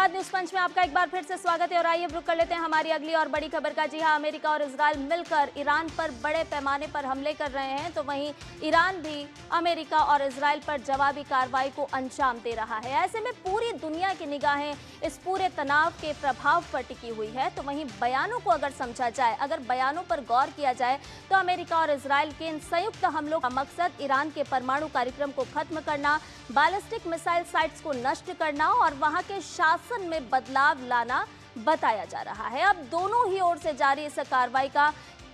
बाद न्यूज पंच में आपका एक बार फिर से स्वागत है और आइए रुक कर लेते हैं हमारी अगली और बड़ी खबर का। जी हां, अमेरिका और इजराइल मिलकर ईरान पर बड़े पैमाने पर हमले कर रहे हैं, तो वहीं ईरान भी अमेरिका और इजराइल पर जवाबी कार्रवाई को अंजाम दे रहा है। ऐसे में पूरी दुनिया की निगाहें इस पूरे तनाव के प्रभाव पर टिकी हुई है। तो वहीं बयानों को अगर समझा जाए, अगर बयानों पर गौर किया जाए, तो अमेरिका और इजराइल के इन संयुक्त हमलों का मकसद ईरान के परमाणु कार्यक्रम को खत्म करना, बैलिस्टिक मिसाइल साइट्स को नष्ट करना और वहां के शासन में बदलाव लाना बताया जा रहा है। अब दोनों ही ओर से जारी इस कार्रवाई का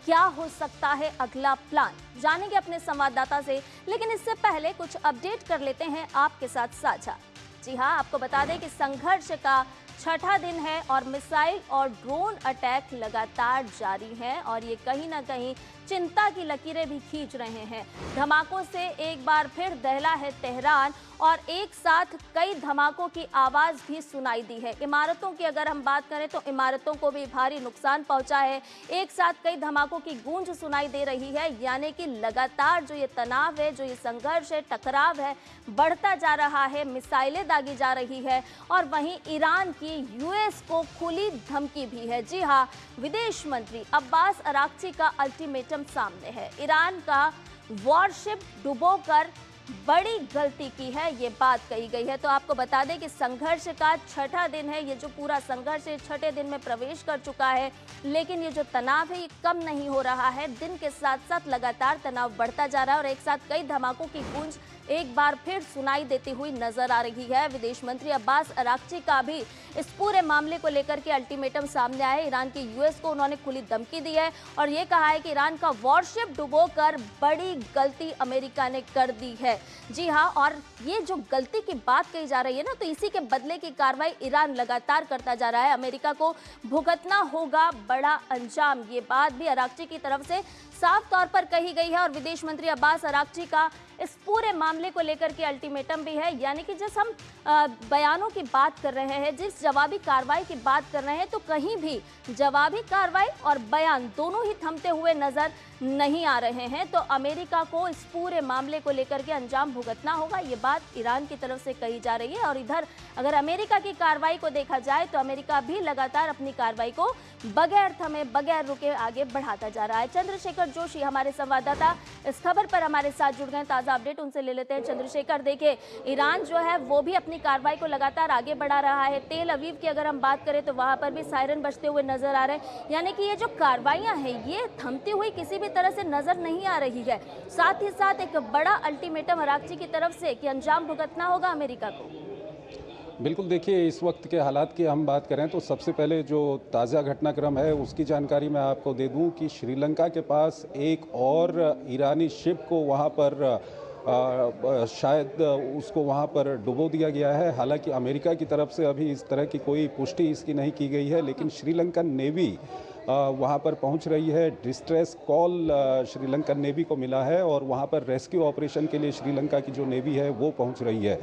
क्या हो सकता है अगला प्लान, जानेंगे अपने संवाददाता से। लेकिन इससे पहले कुछ अपडेट कर लेते हैं आपके साथ साझा। जी हां, आपको बता दें कि संघर्ष का छठा दिन है और मिसाइल और ड्रोन अटैक लगातार जारी हैं और ये कहीं ना कहीं चिंता की लकीरें भी खींच रहे हैं। धमाकों से एक बार फिर दहला है तेहरान और एक साथ कई धमाकों की आवाज भी सुनाई दी है। इमारतों की अगर हम बात करें तो इमारतों को भी भारी नुकसान पहुंचा है। एक साथ कई धमाकों की गूंज सुनाई दे रही है, यानी कि लगातार जो ये तनाव है, जो ये संघर्ष है, टकराव है, बढ़ता जा रहा है। मिसाइलें दागी जा रही है और वहीं ईरान की यूएस को खुली धमकी भी है। जी हां, विदेश मंत्री अब्बास अराक्ची का अल्टीमेटम सामने है। ईरान का वॉरशिप डुबोकर बड़ी गलती की है, ये बात कही गई है। तो आपको बता दें कि संघर्ष का छठा दिन है। ये जो पूरा संघर्ष है छठे दिन में प्रवेश कर चुका है, लेकिन ये जो तनाव है ये कम नहीं हो रहा है। दिन के साथ साथ लगातार तनाव बढ़ता जा रहा है और एक साथ कई धमाकों की गूंज एक बार फिर सुनाई देती हुई नजर आ रही है। विदेश मंत्री अब्बास अराक्ची का भी इस पूरे मामले को लेकर के अल्टीमेटम सामने आया है। ईरान की यूएस को उन्होंने खुली धमकी दी है और ये कहा है कि ईरान का वॉरशिप डुबोकर बड़ी गलती अमेरिका ने कर दी है। जी हां, और ये जो गलती की बात कही जा रही है ना, तो इसी के बदले की कार्रवाई ईरान लगातार करता जा रहा है। अमेरिका को भुगतना होगा बड़ा अंजाम, ये बात भी अराक्ची की तरफ से साफ तौर पर कही गई है। और विदेश मंत्री अब्बास अराक्ची का इस पूरे मामले को लेकर के अल्टीमेटम भी है, यानी कि जिस हम बयानों की बात कर रहे हैं, जिस जवाबी कार्रवाई की बात कर रहे हैं, तो कहीं भी जवाबी कार्रवाई और बयान दोनों ही थमते हुए नजर नहीं आ रहे हैं। तो अमेरिका को इस पूरे मामले को लेकर के अंजाम भुगतना होगा, ये बात ईरान की तरफ से कही जा रही है। और इधर अगर अमेरिका की कार्रवाई को देखा जाए तो अमेरिका भी लगातार अपनी कार्रवाई को बगैर थमे, बगैर रुके आगे बढ़ाता जा रहा है। चंद्रशेखर जोशी हमारे संवाददाता इस खबर पर हमारे साथ जुड़ गए, ताजा अपडेट उनसे ले लेते हैं। चंद्रशेखर, देखिए ईरान जो है वो भी अपनी कार्रवाई को लगातार आगे बढ़ा रहा है। तेल अवीव की अगर हम बात करें तो वहां पर भी सायरन बजते हुए नजर आ रहे हैं, यानी कि ये जो कार्रवाइयां हैं ये थमती हुई किसी भी तरह से नजर नहीं आ रही है। साथ ही साथ एक बड़ा अल्टीमेटम अराक्ची की तरफ से कि अंजाम भुगतना होगा अमेरिका को। बिल्कुल, देखिए इस वक्त के हालात की हम बात करें तो सबसे पहले जो ताज़ा घटनाक्रम है उसकी जानकारी मैं आपको दे दूं कि श्रीलंका के पास एक और ईरानी शिप को वहां पर शायद उसको वहां पर डुबो दिया गया है। हालांकि अमेरिका की तरफ से अभी इस तरह की कोई पुष्टि इसकी नहीं की गई है, लेकिन श्रीलंकन नेवी वहाँ पर पहुँच रही है। डिस्ट्रेस कॉल श्रीलंकन नेवी को मिला है और वहाँ पर रेस्क्यू ऑपरेशन के लिए श्रीलंका की जो नेवी है वो पहुँच रही है।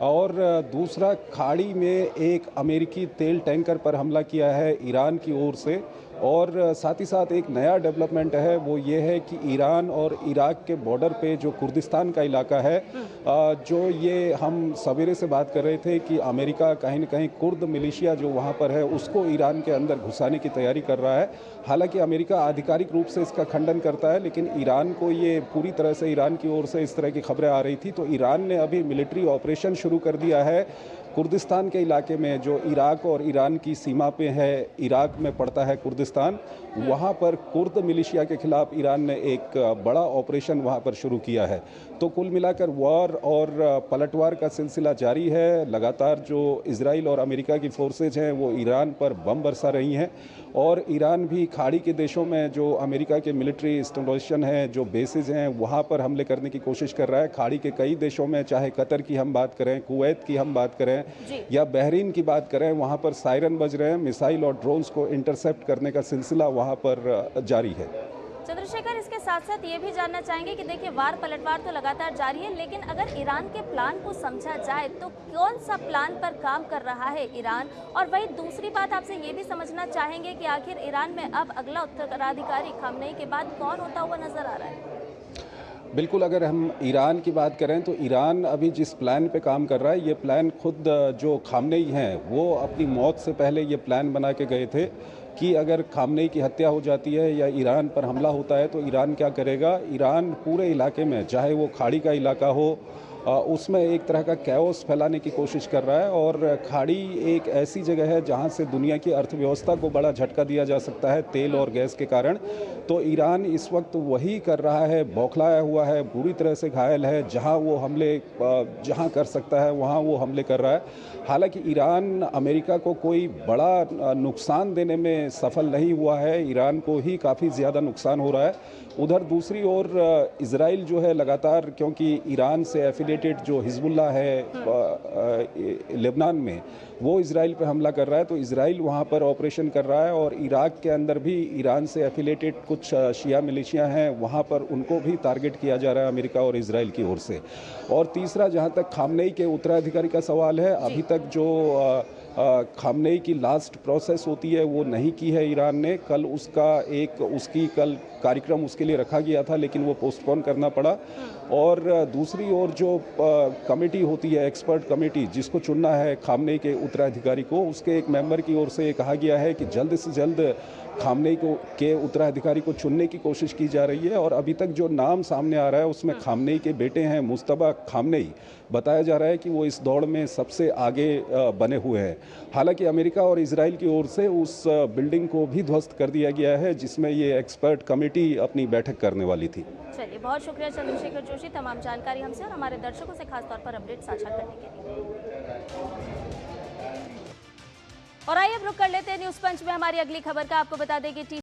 और दूसरा, खाड़ी में एक अमेरिकी तेल टैंकर पर हमला किया है ईरान की ओर से। और साथ ही साथ एक नया डेवलपमेंट है, वो ये है कि ईरान और इराक के बॉर्डर पे जो कुर्दिस्तान का इलाका है, जो ये हम सवेरे से बात कर रहे थे कि अमेरिका कहीं न कहीं कुर्द मिलिशिया जो वहाँ पर है उसको ईरान के अंदर घुसाने की तैयारी कर रहा है। हालांकि अमेरिका आधिकारिक रूप से इसका खंडन करता है, लेकिन ईरान को ये पूरी तरह से ईरान की ओर से इस तरह की खबरें आ रही थी। तो ईरान ने अभी मिलिट्री ऑपरेशन शुरू कर दिया है कुर्दिस्तान के इलाके में, जो इराक और ईरान की सीमा पे है। इराक में पड़ता है कुर्दिस्तान, वहाँ पर कुर्द मिलिशिया के खिलाफ ईरान ने एक बड़ा ऑपरेशन वहाँ पर शुरू किया है। तो कुल मिलाकर वॉर और पलटवार का सिलसिला जारी है। लगातार जो इजराइल और अमेरिका की फोर्सेज हैं वो ईरान पर बम बरसा रही हैं और ईरान भी खाड़ी के देशों में जो अमेरिका के मिलिट्री इंस्टॉलेशन हैं, जो बेसिस हैं, वहाँ पर हमले करने की कोशिश कर रहा है। खाड़ी के कई देशों में, चाहे कतर की हम बात करें, कुवैत की हम बात करें या बहरीन की बात करें, वहाँ पर सायरन बज रहे हैं। मिसाइल और ड्रोन्स को इंटरसेप्ट करने का सिलसिला वहाँ पर जारी है। चंद्रशेखर, इसके साथ साथ ये भी जानना चाहेंगे कि देखिए वार पलटवार तो लगातार जारी है, लेकिन अगर ईरान के प्लान को समझा जाए तो कौन सा प्लान पर काम कर रहा है ईरान? और वही दूसरी बात आपसे ये भी समझना चाहेंगे कि आखिर ईरान में अब अगला उत्तराधिकारी खामनेई के बाद कौन होता हुआ नजर आ रहा है? बिल्कुल, अगर हम ईरान की बात करें तो ईरान अभी जिस प्लान पे काम कर रहा है, ये प्लान खुद जो खामनेई हैं, वो अपनी मौत से पहले ये प्लान बना के गए थे कि अगर खामनेई की हत्या हो जाती है या ईरान पर हमला होता है तो ईरान क्या करेगा। ईरान पूरे इलाके में, चाहे वो खाड़ी का इलाका हो, उसमें एक तरह का कैओस फैलाने की कोशिश कर रहा है। और खाड़ी एक ऐसी जगह है जहां से दुनिया की अर्थव्यवस्था को बड़ा झटका दिया जा सकता है तेल और गैस के कारण। तो ईरान इस वक्त वही कर रहा है, बौखलाया हुआ है, बुरी तरह से घायल है। जहां वो हमले जहां कर सकता है वहां वो हमले कर रहा है। हालांकि ईरान अमेरिका को कोई बड़ा नुकसान देने में सफल नहीं हुआ है, ईरान को ही काफ़ी ज़्यादा नुकसान हो रहा है। उधर दूसरी ओर इजराइल जो है लगातार, क्योंकि ईरान से एफिलेटेड जो हिजबुल्लाह है लेबनान में, वो इजराइल पर हमला कर रहा है। तो इजराइल वहाँ पर ऑपरेशन कर रहा है और इराक के अंदर भी ईरान से एफिलेटेड कुछ शिया मिलिशिया हैं, वहाँ पर उनको भी टारगेट किया जा रहा है अमेरिका और इजराइल की ओर से। और तीसरा, जहाँ तक खामनेई के उत्तराधिकारी का सवाल है, अभी तक जो खामनेई की लास्ट प्रोसेस होती है वो नहीं की है ईरान ने। कल उसकी कल कार्यक्रम उसके लिए रखा गया था, लेकिन वो पोस्टपोन करना पड़ा। और दूसरी ओर जो कमेटी होती है, एक्सपर्ट कमेटी, जिसको चुनना है खामनेई के उत्तराधिकारी को, उसके एक मेंबर की ओर से ये कहा गया है कि जल्द से जल्द खामनेई के उत्तराधिकारी को चुनने की कोशिश की जा रही है। और अभी तक जो नाम सामने आ रहा है उसमें खामनेई के बेटे हैं मुस्तबा खामनेई, बताया जा रहा है कि वो इस दौड़ में सबसे आगे बने हुए हैं। हालांकि अमेरिका और इजराइल की ओर से उस बिल्डिंग को भी ध्वस्त कर दिया गया है जिसमें ये एक्सपर्ट कमेटी अपनी बैठक करने वाली थी। चलिए, बहुत शुक्रिया चंद्रशेखर जोशी, तमाम जानकारी हमसे और हमारे दर्शकों से खासतौर पर अपडेट साझा करने के लिए। और आइए अब रुक कर लेते हैं न्यूज़ पंच में हमारी अगली खबर का। आपको बता दें कि